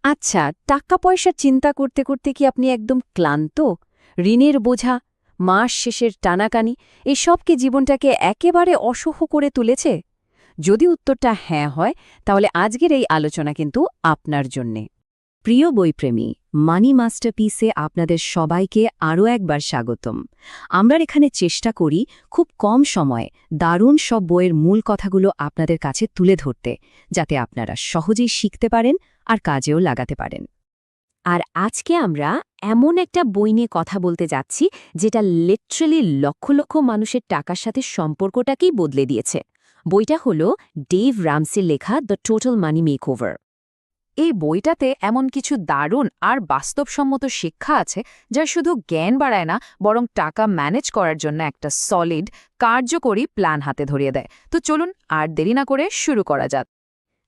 আচ্ছা, টাকা পয়সার চিন্তা করতে করতে কি আপনি একদম ক্লান্ত? ঋণের বোঝা, মাস শেষের টানাটানি এসব কি জীবনটাকে একেবারে অসহ্য করে তুলেছে? যদি উত্তরটা হ্যাঁ হয়, তাহলে আজকের এই আলোচনা কিন্তু আপনার জন্যে। প্রিয় বইপ্রেমী, মানি মাস্টারপিসে আপনাদের সবাইকে আরও একবার স্বাগতম। আমরা এখানে চেষ্টা করি খুব কম সময়ে দারুণ সব বইয়ের মূল কথাগুলো আপনাদের কাছে তুলে ধরতে, যাতে আপনারা সহজেই শিখতে পারেন আর কাজেও লাগাতে পারেন। আর আজকে আমরা এমন একটা বই নিয়ে কথা বলতে যাচ্ছি যেটা লিটারালি লক্ষ লক্ষ মানুষের টাকার সাথে সম্পর্কটাকেই বদলে দিয়েছে। বইটা হলো ডেভ রামসির লেখা দ্য টোটাল মানি মেকওভার। এই বইটাতে এমন কিছু দারুণ আর বাস্তবসম্মত শিক্ষা আছে যা শুধু জ্ঞান বাড়ায় না, বরং টাকা ম্যানেজ করার জন্য একটা সলিড, কার্যকরী প্ল্যান হাতে ধরিয়ে দেয়। তো চলুন আর দেরি না করে শুরু করা যাক।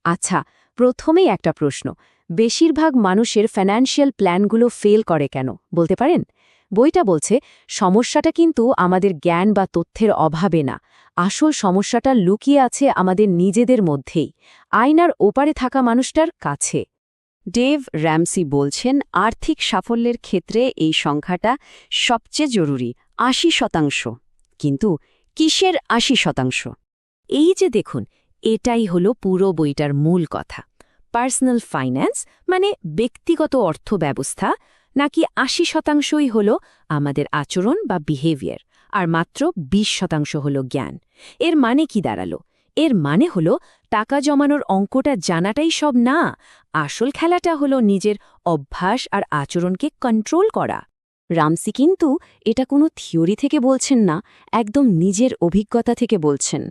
আচ্ছা, প্রথমেই একটা প্রশ্ন, বেশিরভাগ মানুষের ফাইন্যান্সিয়াল প্ল্যানগুলো ফেল করে কেন বলতে পারেন? বইটা বলছে সমস্যাটা কিন্তু আমাদের জ্ঞান বা তথ্যের অভাবে না, আসল সমস্যাটা লুকিয়ে আছে আমাদের নিজেদের মধ্যেই, আয়নার ওপারে থাকা মানুষটার কাছে। ডেভ র্যামসি বলছেন আর্থিক সাফল্যের ক্ষেত্রে এই সংখ্যাটা সবচেয়ে জরুরি, ৮০%। কিন্তু কিসের ৮০%? এই যে দেখুন, এটাই হলো পুরো বইটার মূল কথা। পার্সোনাল ফাইন্যান্স মানে ব্যক্তিগত অর্থ ব্যবস্থা, নাকি ৮০%ই হল আমাদের আচরণ বা বিহেভিয়ার, আর মাত্র ২০% হল জ্ঞান? এর মানে কি দাঁড়ালো? এর মানে হল টাকা জমানোর অঙ্কটা জানাটাই সব না, আসল খেলাটা হলো নিজের অভ্যাস আর আচরণকে কন্ট্রোল করা। রামসি কিন্তু এটা কোনো থিওরি থেকে বলছেন না, একদম নিজের অভিজ্ঞতা থেকে বলছেন।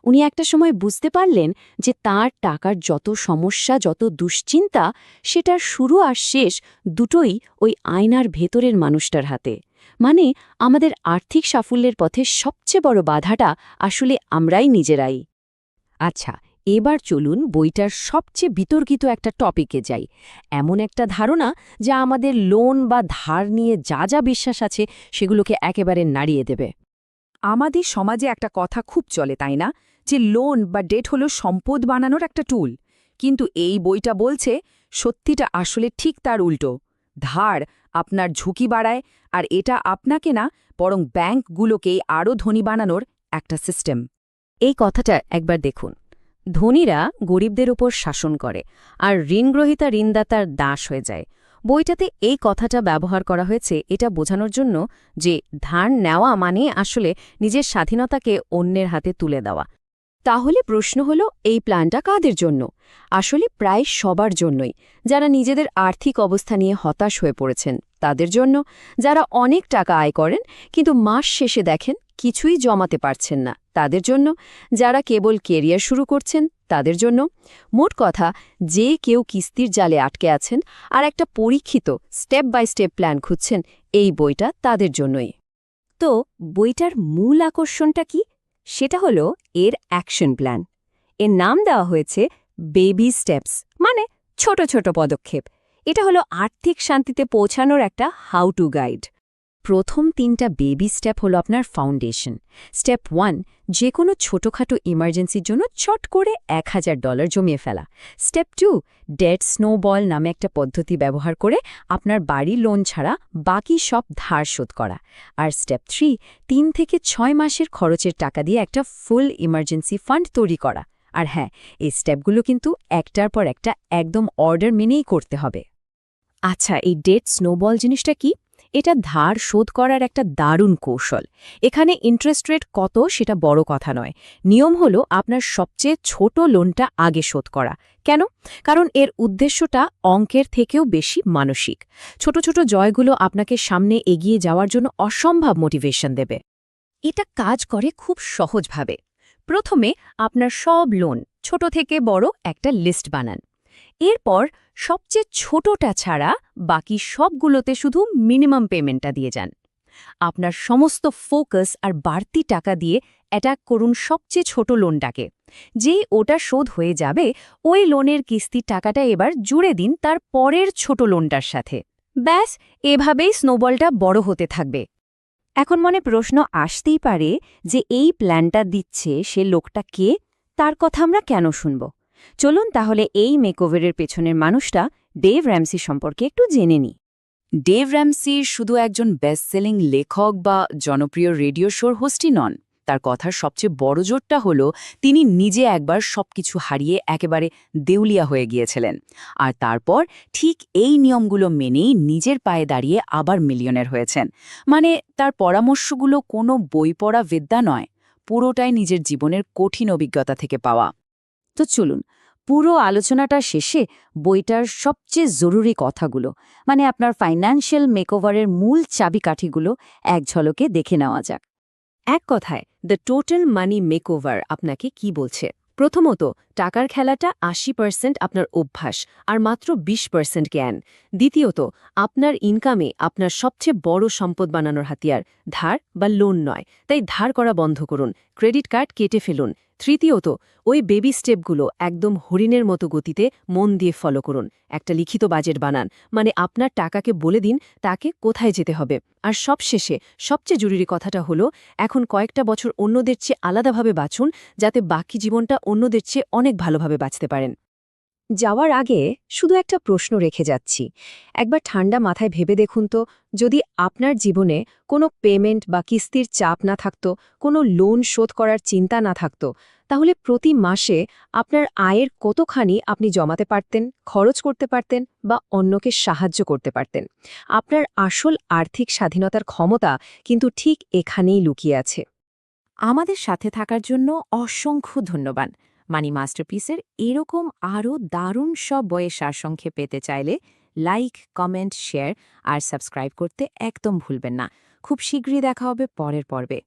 উনি একটা সময় বুঝতে পারলেন যে তার টাকার যত সমস্যা, যত দুশ্চিন্তা, সেটার শুরু আর শেষ দুটোই ওই আয়নার ভেতরের মানুষটার হাতে। মানে আমাদের আর্থিক সাফল্যের পথে সবচেয়ে বড় বাধাটা আসলে আমরাই নিজেরাই। আচ্ছা, এবার চলুন বইটার সবচেয়ে বিতর্কিত একটা টপিকে যাই, এমন একটা ধারণা যা আমাদের লোন বা ধার নিয়ে যা যা বিশ্বাস আছে সেগুলোকে একেবারে নাড়িয়ে দেবে। আমাদের সমাজে একটা কথা খুব চলে, তাই না, যে লোন বা ডেট হলো সম্পদ বানানোর একটা টুল। কিন্তু এই বইটা বলছে সত্যিটা আসলে ঠিক তার উল্টো। ধার আপনার ঝুঁকি বাড়ায়, আর এটা আপনাকে না, বরং ব্যাংকগুলোকেই আরও ধনী বানানোর একটা সিস্টেম। এই কথাটা একবার দেখুন। ধনীরা গরিবদের উপর শাসন করে, আর ঋণগ্রহীতা ঋণদাতার দাস হয়ে যায়। বইটাতে এই কথাটা ব্যবহার করা হয়েছে এটা বোঝানোর জন্য যে ধার নেওয়া মানে আসলে নিজের স্বাধীনতাকে অন্যের হাতে তুলে দেওয়া। তাহলে প্রশ্ন হলো, এই প্ল্যানটা কাদের জন্য? আসলে প্রায় সবার জন্যই। যারা নিজেদের আর্থিক অবস্থা নিয়ে হতাশ হয়ে পড়েছেন তাদের জন্য, যারা অনেক টাকা আয় করেন কিন্তু মাস শেষে দেখেন কিছুই জমাতে পারছেন না তাদের জন্য, যারা কেবল কেরিয়ার শুরু করছেন তাদের জন্য। মোট কথা, যে কেউ কিস্তির জালে আটকে আছেন আর একটা পরীক্ষিত স্টেপ বাই স্টেপ প্ল্যান খুঁজছেন, এই বইটা তাদের জন্যই। তো বইটার মূল আকর্ষণটা কি? সেটা হলো এর অ্যাকশন প্ল্যান। এর নাম দেওয়া হয়েছে বেবি স্টেপস, মানে ছোট ছোট পদক্ষেপ। এটা হলো আর্থিক শান্তিতে পৌঁছানোর একটা হাউ টু গাইড। প্রথম ৩টা বেবি স্টেপ হলো আপনার ফাউন্ডেশন। স্টেপ 1, যে কোনো ছোটখাটো ইমার্জেন্সির জন্য চট করে $১,০০০ জমিয়ে ফেলা। স্টেপ 2, ডেট স্নোবল নামে একটা পদ্ধতি ব্যবহার করে আপনার বাড়ি লোন ছাড়া বাকি সব ধার শোধ করা। আর স্টেপ 3, ৩ থেকে ৬ মাসের খরচের টাকা দিয়ে একটা ফুল ইমার্জেন্সি ফান্ড তৈরি করা। আর হ্যাঁ, এই স্টেপগুলো কিন্তু একটার পর একটা একদম অর্ডার মেনেই করতে হবে। আচ্ছা, এই ডেট স্নোবল জিনিসটা কি? এটা ধার শোধ করার একটা দারুণ কৌশল। এখানে ইন্টারেস্ট রেট কত সেটা বড় কথা নয়, নিয়ম হলো আপনার সবচেয়ে ছোট লোনটা আগে শোধ করা। কেন? কারণ এর উদ্দেশ্যটা অঙ্কের থেকেও বেশি মানসিক। ছোট ছোট জয়গুলো আপনাকে সামনে এগিয়ে যাওয়ার জন্য অসম্ভব মোটিভেশন দেবে। এটা কাজ করে খুব সহজভাবে। প্রথমে আপনার সব লোন, ছোট থেকে বড়, একটা লিস্ট বানান। এরপর সবচেয়ে ছোটটা ছাড়া বাকি সবগুলোতে শুধু মিনিমাম পেমেন্টটা দিয়ে যান। আপনার সমস্ত ফোকাস আর বাড়তি টাকা দিয়ে অ্যাটাক করুন সবচেয়ে ছোট লোনটাকে। যেই ওটা শোধ হয়ে যাবে, ওই লোনের কিস্তির টাকাটা এবার জুড়ে দিন তার পরের ছোট লোনটার সাথে। ব্যাস, এভাবেই স্নোবলটা বড় হতে থাকবে। এখন মনে প্রশ্ন আসতেই পারে যে এই প্ল্যানটা দিচ্ছে সে লোকটা কে, তার কথা আমরা কেন শুনব? চলুন তাহলে এই মেকওভারের পেছনের মানুষটা ডেভ র্যামসি সম্পর্কে একটু জেনে নিই। ডেভ র্যামসি শুধু একজন বেস্টসেলিং লেখক বা জনপ্রিয় রেডিও শোর হোস্টই নন। তার কথার সবচেয়ে বড় জোরটা হলো তিনি নিজে একবার সবকিছু হারিয়ে একেবারে দেউলিয়া হয়ে গিয়েছিলেন, আর তারপর ঠিক এই নিয়মগুলো মেনেই নিজের পায়ে দাঁড়িয়ে আবার মিলিয়নের হয়েছেন। মানে তার পরামর্শগুলো কোনো বই পড়া বিদ্যা নয়, পুরোটাই নিজের জীবনের কঠিন অভিজ্ঞতা থেকে পাওয়া। তো চলুন পুরো আলোচনাটা শেষে বইটার সবচেয়ে জরুরি কথাগুলো, মানে আপনার ফাইন্যান্সিয়াল মেকওভারের মূল চাবিকাঠিগুলো এক ঝলকে দেখে নেওয়া যাক। এক কথায় দ্য টোটাল মানি মেকওভার আপনাকে কি বলছে? প্রথমত, টাকার খেলাটা ৮০% আপনার অভ্যাস আর মাত্র ২০% জ্ঞান। দ্বিতীয়ত, আপনার ইনকামে আপনার সবচেয়ে বড় সম্পদ বানানোর হাতিয়ার ধার বা লোন নয়, তাই ধার করা বন্ধ করুন, ক্রেডিট কার্ড কেটে ফেলুন। তৃতীয়ত, ওই বেবি স্টেপগুলো একদম হরিণের মতো গতিতে মন দিয়ে ফলো করুন। একটা লিখিত বাজেট বানান, মানে আপনার টাকাকে বলে দিন তাকে কোথায় যেতে হবে। আর সবশেষে সবচেয়ে জরুরি কথাটা হলো, এখন কয়েকটা বছর অন্যদের চেয়ে আলাদাভাবে বাঁচুন, যাতে বাকি জীবনটা অন্যদের চেয়ে অনেক ভালোভাবে বাঁচতে পারেন। যাওয়ার আগে শুধু একটা প্রশ্ন রেখে যাচ্ছি। একবার ঠান্ডা মাথায় ভেবে দেখুন তো, যদি আপনার জীবনে কোনো পেমেন্ট বা কিস্তির চাপ না থাকতো, কোনো লোন শোধ করার চিন্তা না থাকতো, তাহলে প্রতি মাসে আপনার আয়ের কতখানি আপনি জমাতে পারতেন, খরচ করতে পারতেন বা অন্যকে সাহায্য করতে পারতেন? আপনার আসল আর্থিক স্বাধীনতার ক্ষমতা কিন্তু ঠিক এখানেই লুকিয়ে আছে। আমাদের সাথে থাকার জন্য অসংখ্য ধন্যবাদ। মানি মাস্টারপিসের এরকম আরও দারুণ সব বইয়ের সারসংক্ষেপ পেতে চাইলে লাইক, কমেন্ট, শেয়ার আর সাবস্ক্রাইব করতে একদম ভুলবেন না। খুব শীঘ্রই দেখা হবে পরের পর্বে।